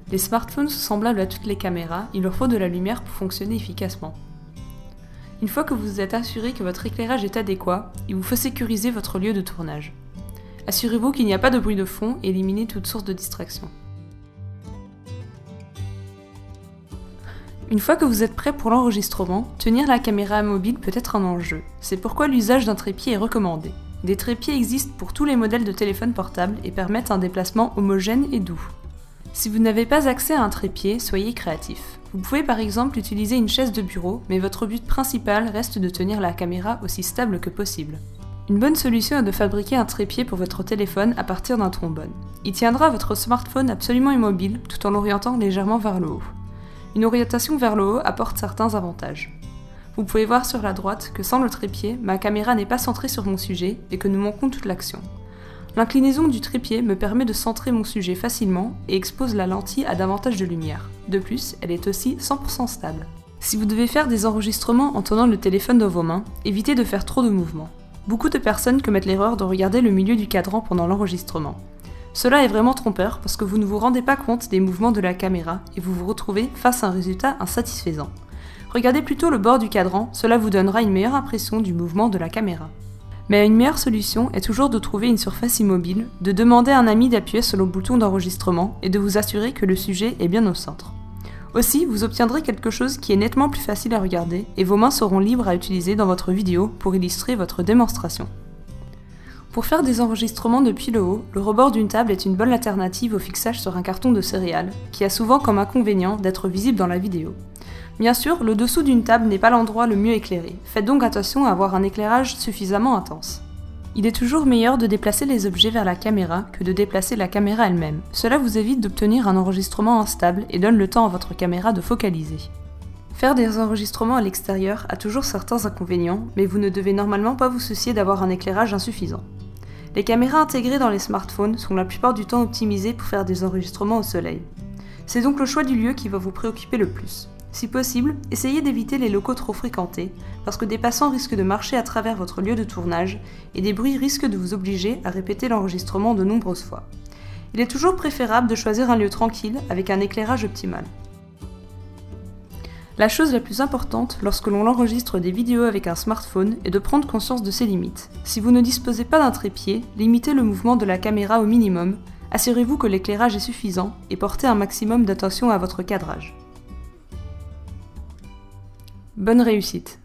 Les smartphones sont semblables à toutes les caméras, il leur faut de la lumière pour fonctionner efficacement. Une fois que vous vous êtes assuré que votre éclairage est adéquat, il vous faut sécuriser votre lieu de tournage. Assurez-vous qu'il n'y a pas de bruit de fond et éliminez toute source de distraction. Une fois que vous êtes prêt pour l'enregistrement, tenir la caméra mobile peut être un enjeu. C'est pourquoi l'usage d'un trépied est recommandé. Des trépieds existent pour tous les modèles de téléphones portables et permettent un déplacement homogène et doux. Si vous n'avez pas accès à un trépied, soyez créatif. Vous pouvez par exemple utiliser une chaise de bureau, mais votre but principal reste de tenir la caméra aussi stable que possible. Une bonne solution est de fabriquer un trépied pour votre téléphone à partir d'un trombone. Il tiendra votre smartphone absolument immobile tout en l'orientant légèrement vers le haut. Une orientation vers le haut apporte certains avantages. Vous pouvez voir sur la droite que sans le trépied, ma caméra n'est pas centrée sur mon sujet et que nous manquons toute l'action. L'inclinaison du trépied me permet de centrer mon sujet facilement et expose la lentille à davantage de lumière. De plus, elle est aussi 100% stable. Si vous devez faire des enregistrements en tenant le téléphone dans vos mains, évitez de faire trop de mouvements. Beaucoup de personnes commettent l'erreur de regarder le milieu du cadran pendant l'enregistrement. Cela est vraiment trompeur parce que vous ne vous rendez pas compte des mouvements de la caméra et vous vous retrouvez face à un résultat insatisfaisant. Regardez plutôt le bord du cadran, cela vous donnera une meilleure impression du mouvement de la caméra. Mais une meilleure solution est toujours de trouver une surface immobile, de demander à un ami d'appuyer sur le bouton d'enregistrement et de vous assurer que le sujet est bien au centre. Aussi, vous obtiendrez quelque chose qui est nettement plus facile à regarder et vos mains seront libres à utiliser dans votre vidéo pour illustrer votre démonstration. Pour faire des enregistrements depuis le haut, le rebord d'une table est une bonne alternative au fixage sur un carton de céréales, qui a souvent comme inconvénient d'être visible dans la vidéo. Bien sûr, le dessous d'une table n'est pas l'endroit le mieux éclairé, faites donc attention à avoir un éclairage suffisamment intense. Il est toujours meilleur de déplacer les objets vers la caméra que de déplacer la caméra elle-même. Cela vous évite d'obtenir un enregistrement instable et donne le temps à votre caméra de focaliser. Faire des enregistrements à l'extérieur a toujours certains inconvénients, mais vous ne devez normalement pas vous soucier d'avoir un éclairage insuffisant. Les caméras intégrées dans les smartphones sont la plupart du temps optimisées pour faire des enregistrements au soleil. C'est donc le choix du lieu qui va vous préoccuper le plus. Si possible, essayez d'éviter les locaux trop fréquentés, parce que des passants risquent de marcher à travers votre lieu de tournage et des bruits risquent de vous obliger à répéter l'enregistrement de nombreuses fois. Il est toujours préférable de choisir un lieu tranquille avec un éclairage optimal. La chose la plus importante lorsque l'on enregistre des vidéos avec un smartphone est de prendre conscience de ses limites. Si vous ne disposez pas d'un trépied, limitez le mouvement de la caméra au minimum, assurez-vous que l'éclairage est suffisant et portez un maximum d'attention à votre cadrage. Bonne réussite!